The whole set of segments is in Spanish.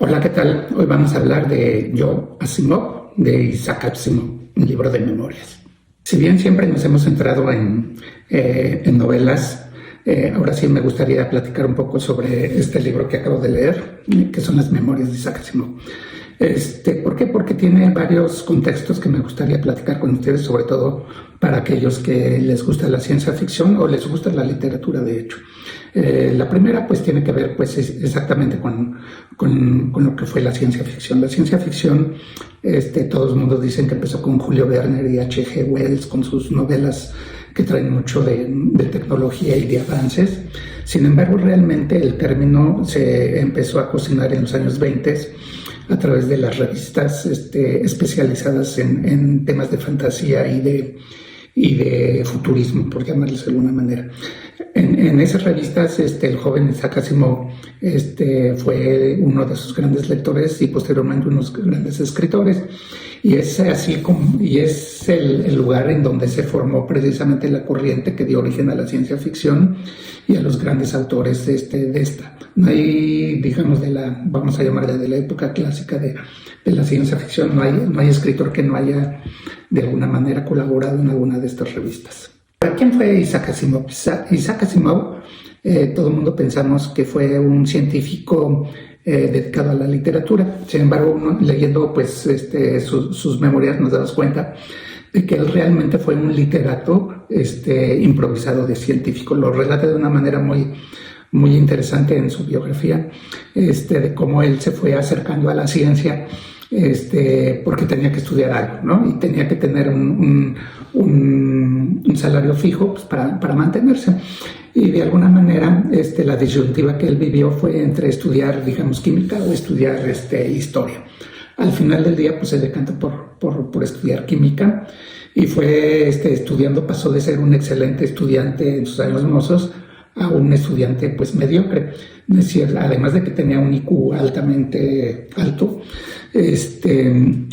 Hola, ¿qué tal? Hoy vamos a hablar de Yo, Asimov, de Isaac Asimov, un libro de memorias. Si bien siempre nos hemos centrado en novelas, ahora sí me gustaría platicar un poco sobre este libro que acabo de leer, que son las memorias de Isaac Asimov. ¿Por qué? Porque tiene varios contextos que me gustaría platicar con ustedes, sobre todo para aquellos que les gusta la ciencia ficción o les gusta la literatura, de hecho. La primera pues tiene que ver pues exactamente con lo que fue la ciencia ficción. La ciencia ficción, todos los mundos dicen que empezó con Julio Verne y H.G. Wells con sus novelas que traen mucho de tecnología y de avances. Sin embargo, realmente el término se empezó a cocinar en los años 20 a través de las revistas especializadas en temas de fantasía y de futurismo, por llamarles de alguna manera. En esas revistas, el joven Isaac Asimov fue uno de sus grandes lectores y posteriormente unos grandes escritores. Y es así como, y es el lugar en donde se formó precisamente la corriente que dio origen a la ciencia ficción y a los grandes autores de esta. No hay, digamos, vamos a llamarla de la época clásica de la ciencia ficción, no hay escritor que no haya de alguna manera colaborado en alguna de estas revistas. ¿Quién fue Isaac Asimov? Isaac Asimov, todo el mundo pensamos que fue un científico dedicado a la literatura. Sin embargo, leyendo pues, sus memorias nos damos cuenta de que él realmente fue un literato improvisado de científico. Lo relata de una manera muy interesante en su biografía, de cómo él se fue acercando a la ciencia porque tenía que estudiar algo, ¿no? Y tenía que tener un salario fijo pues, para mantenerse. Y de alguna manera la disyuntiva que él vivió fue entre estudiar, digamos, química o estudiar historia. Al final del día pues se decantó por estudiar química y fue estudiando, pasó de ser un excelente estudiante en sus años mozos a un estudiante pues mediocre. Es decir, además de que tenía un IQ altamente alto, él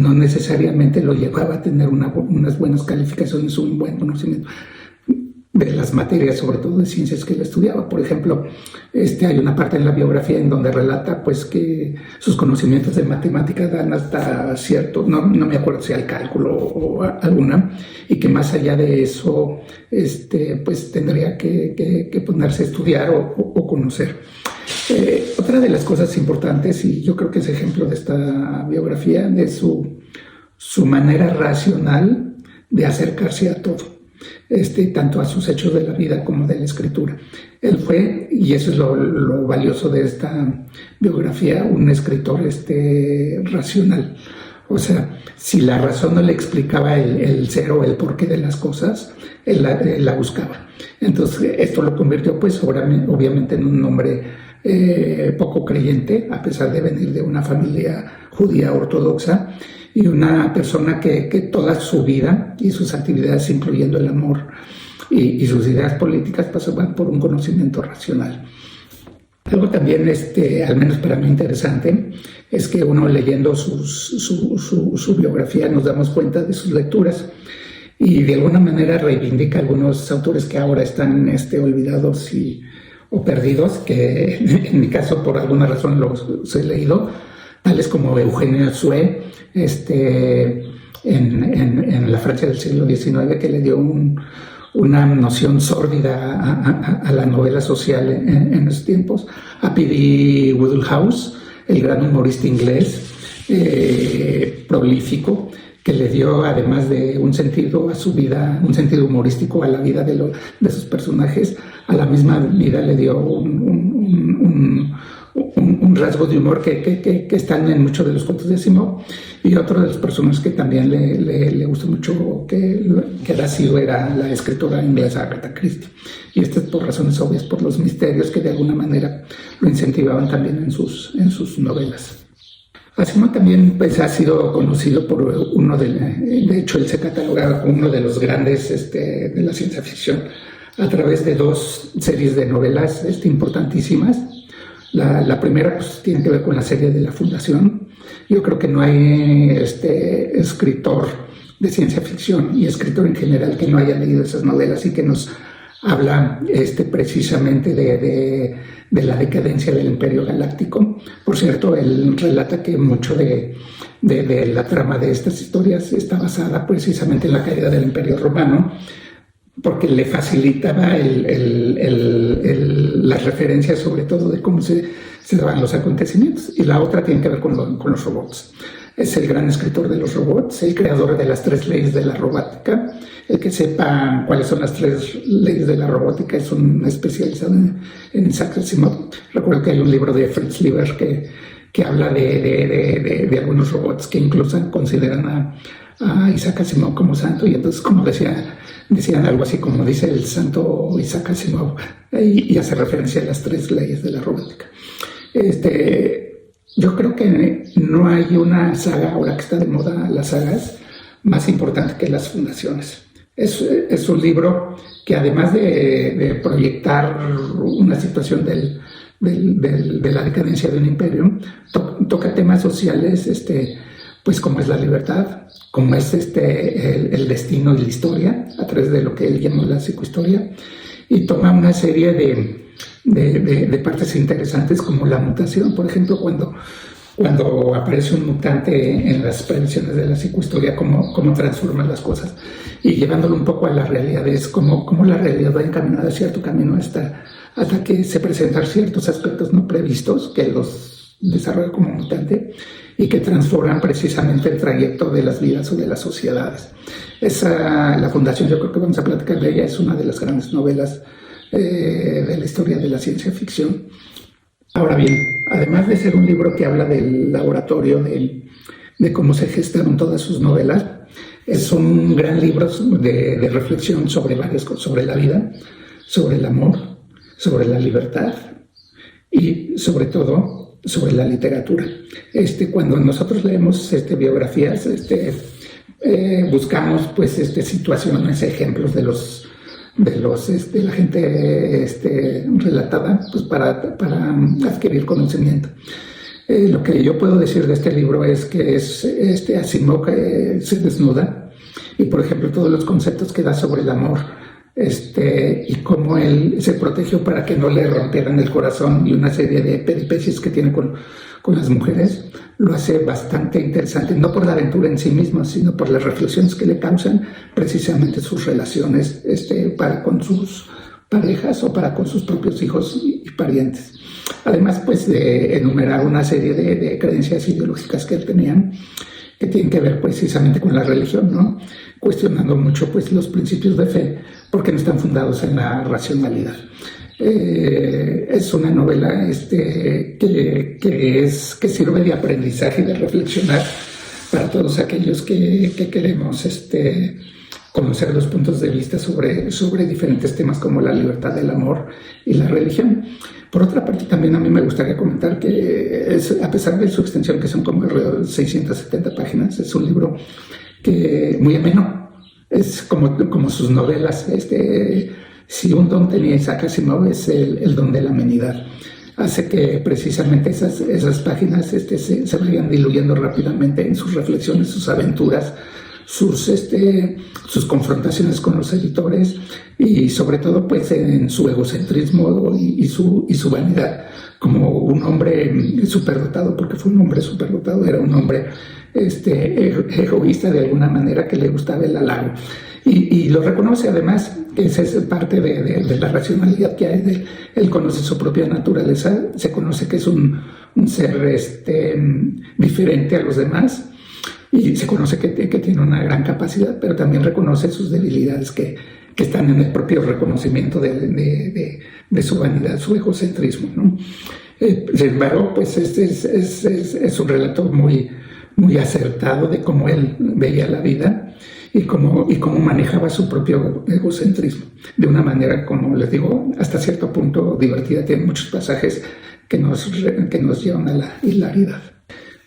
no necesariamente lo llevaba a tener unas buenas calificaciones, un buen conocimiento de las materias, sobre todo de ciencias que él estudiaba. Por ejemplo, hay una parte en la biografía en donde relata pues que sus conocimientos de matemática dan hasta cierto, no me acuerdo si al cálculo o alguna, y que más allá de eso pues tendría que ponerse a estudiar o conocer. Otra de las cosas importantes, y yo creo que es ejemplo de esta biografía, de su manera racional de acercarse a todo. Tanto a sus hechos de la vida como de la escritura. Él fue, y eso es lo valioso de esta biografía, un escritor racional. O sea, si la razón no le explicaba el ser o el porqué de las cosas, él la buscaba. Entonces, esto lo convirtió, pues, obviamente en un hombre poco creyente, a pesar de venir de una familia judía ortodoxa, y una persona que toda su vida y sus actividades, incluyendo el amor y sus ideas políticas, pasaban por un conocimiento racional. Algo también, al menos para mí interesante, es que uno leyendo su biografía nos damos cuenta de sus lecturas y de alguna manera reivindica algunos autores que ahora están olvidados o perdidos, que en mi caso por alguna razón los he leído, tales como Eugenio Sue, en la Francia del siglo XIX, que le dio una noción sórdida a la novela social en esos tiempos. A P.D. Wodehouse, el gran humorista inglés, prolífico, que le dio, además de un sentido a su vida, un sentido humorístico a la vida de sus personajes, a la misma vida le dio un rasgo de humor que están en muchos de los cuentos de Asimov. Y otro de los personajes que también le gustó mucho que era la escritora inglesa Agatha Christie. Y por razones obvias, por los misterios que de alguna manera lo incentivaban también en sus novelas. Asimov también pues, ha sido conocido por de hecho él se cataloga como uno de los grandes de la ciencia ficción a través de dos series de novelas importantísimas. La primera pues, tiene que ver con la serie de La Fundación. Yo creo que no hay escritor de ciencia ficción y escritor en general que no haya leído esas novelas y que nos habla precisamente de la decadencia del Imperio Galáctico. Por cierto, él relata que mucho de la trama de estas historias está basada precisamente en la caída del Imperio Romano, porque le facilitaba las referencias, sobre todo de cómo se daban los acontecimientos. Y la otra tiene que ver con los robots. Es el gran escritor de los robots, el creador de las 3 leyes de la robótica. El que sepa cuáles son las 3 leyes de la robótica es un especializado en Isaac Asimov. Recuerdo que hay un libro de Fritz Leiber que habla de algunos robots que incluso consideran a Isaac Asimov como santo, y entonces, como decían algo así como dice el santo Isaac Asimov, y hace referencia a las 3 leyes de la robótica. Yo creo que no hay una saga, ahora que está de moda las sagas, más importante que las fundaciones. Es un libro que, además de proyectar una situación de la decadencia de un imperio, toca temas sociales, pues como es la libertad, como es el destino y la historia, a través de lo que él llamó la psicohistoria, y toma una serie de partes interesantes, como la mutación. Por ejemplo, cuando aparece un mutante en las predicciones de la psicohistoria, cómo transforma las cosas, y llevándolo un poco a la realidad, es cómo la realidad va encaminada a cierto camino hasta que se presentan ciertos aspectos no previstos que los desarrolla como mutante y que transforman precisamente el trayecto de las vidas o de las sociedades. La Fundación, yo creo que vamos a platicar de ella, es una de las grandes novelas de la historia de la ciencia ficción. Ahora bien, además de ser un libro que habla del laboratorio, de cómo se gestaron todas sus novelas, es un gran libro de reflexión sobre varias cosas, sobre la vida, sobre el amor, sobre la libertad y sobre todo sobre la literatura. Cuando nosotros leemos biografías, buscamos pues situaciones, ejemplos de la gente relatada, pues para adquirir conocimiento. Lo que yo puedo decir de este libro es que Asimov se desnuda, y por ejemplo todos los conceptos que da sobre el amor, y cómo él se protegió para que no le rompieran el corazón, y una serie de peripecias que tiene con las mujeres, lo hace bastante interesante, no por la aventura en sí misma, sino por las reflexiones que le causan precisamente sus relaciones para con sus parejas o para con sus propios hijos y parientes. Además, pues, de enumerar una serie de creencias ideológicas que él tenía, que tienen que ver precisamente con la religión, ¿no? Cuestionando mucho pues los principios de fe, porque no están fundados en la racionalidad. Es una novela que sirve de aprendizaje y de reflexionar para todos aquellos que queremos conocer los puntos de vista sobre diferentes temas como la libertad, el amor y la religión. Por otra parte, también a mí me gustaría comentar que a pesar de su extensión, que son como alrededor de 670 páginas, es un libro muy ameno. Es como sus novelas. Si un don tenía Isaac Asimov, es el don de la amenidad. Hace que precisamente esas páginas se vayan diluyendo rápidamente en sus reflexiones, sus aventuras, sus confrontaciones con los editores, y sobre todo pues en su egocentrismo y su vanidad, como un hombre superdotado, porque fue un hombre superdotado, era un hombre egoísta de alguna manera, que le gustaba el halago, y lo reconoce. Además, que esa es parte de la racionalidad que hay de él. Él conoce su propia naturaleza, se conoce que es un ser diferente a los demás, y se conoce que tiene una gran capacidad, pero también reconoce sus debilidades que están en el propio reconocimiento de su vanidad, su egocentrismo, ¿no? Sin embargo, pues es un relato muy, muy acertado de cómo él veía la vida y cómo manejaba su propio egocentrismo de una manera, como les digo, hasta cierto punto divertida. Tiene muchos pasajes que nos llevan a la hilaridad.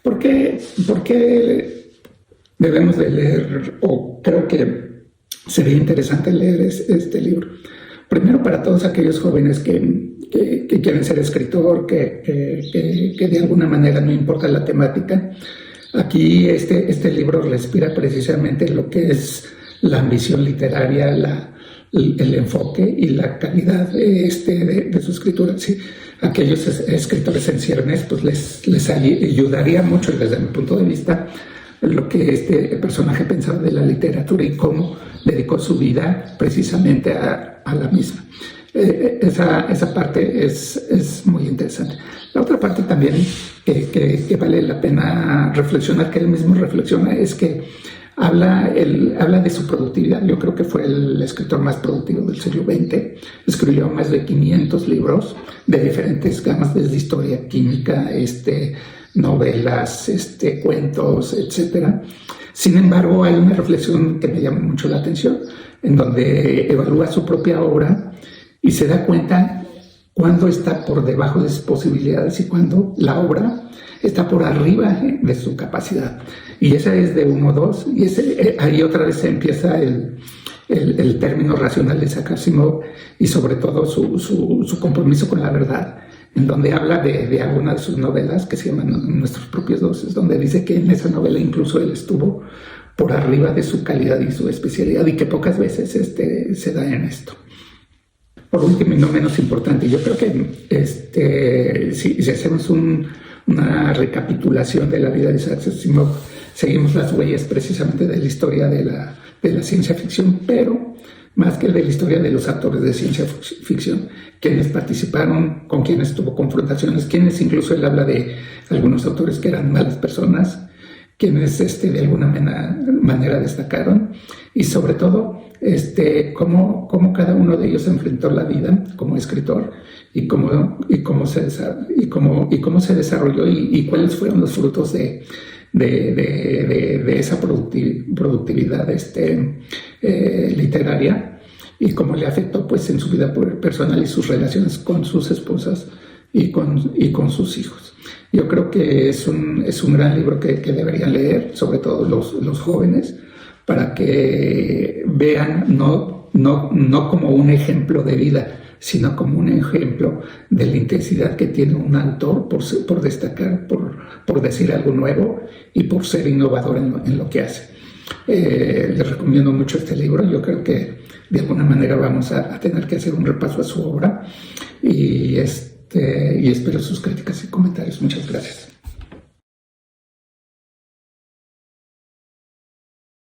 ¿Por qué debemos de leer, o creo que sería interesante leer este libro? Primero, para todos aquellos jóvenes que quieren ser escritor, que de alguna manera no importa la temática. Aquí este libro respira precisamente lo que es la ambición literaria, el enfoque y la calidad de su escritura. Sí, aquellos escritores en ciernes, pues les ayudaría mucho desde mi punto de vista lo que este personaje pensaba de la literatura y cómo dedicó su vida precisamente a la misma. Esa parte es muy interesante. La otra parte también que vale la pena reflexionar, que él mismo reflexiona, es que habla de su productividad. Yo creo que fue el escritor más productivo del siglo XX. Escribió más de 500 libros de diferentes gamas, desde historia, química, novelas, cuentos, etc. Sin embargo, hay una reflexión que me llama mucho la atención, en donde evalúa su propia obra y se da cuenta cuándo está por debajo de sus posibilidades y cuándo la obra está por arriba de su capacidad. Y esa es de 1-2, y ahí otra vez empieza el término racional de Isaac Asimov, y sobre todo su compromiso con la verdad, en donde habla de alguna de sus novelas que se llaman Nuestros propios Dioses, donde dice que en esa novela incluso él estuvo por arriba de su calidad y su especialidad, y que pocas veces se da en esto. Por último y no menos importante, yo creo que si hacemos una recapitulación de la vida de Isaac Asimov, seguimos las huellas precisamente de la historia de la ciencia ficción, pero más que de la historia de los actores de ciencia ficción, quienes participaron, con quienes tuvo confrontaciones, quienes incluso él habla de algunos autores que eran malas personas, quienes de alguna manera destacaron, y sobre todo cómo cada uno de ellos enfrentó la vida como escritor y cómo se desarrolló y cuáles fueron los frutos de esa productividad literaria, y cómo le afectó pues en su vida personal y sus relaciones con sus esposas y con sus hijos. Yo creo que es un gran libro que deberían leer, sobre todo los jóvenes, para que vean no como un ejemplo de vida, sino como un ejemplo de la intensidad que tiene un autor por destacar, por decir algo nuevo y por ser innovador en lo que hace. Les recomiendo mucho este libro. Yo creo que de alguna manera vamos a tener que hacer un repaso a su obra, y espero sus críticas y comentarios. Muchas gracias.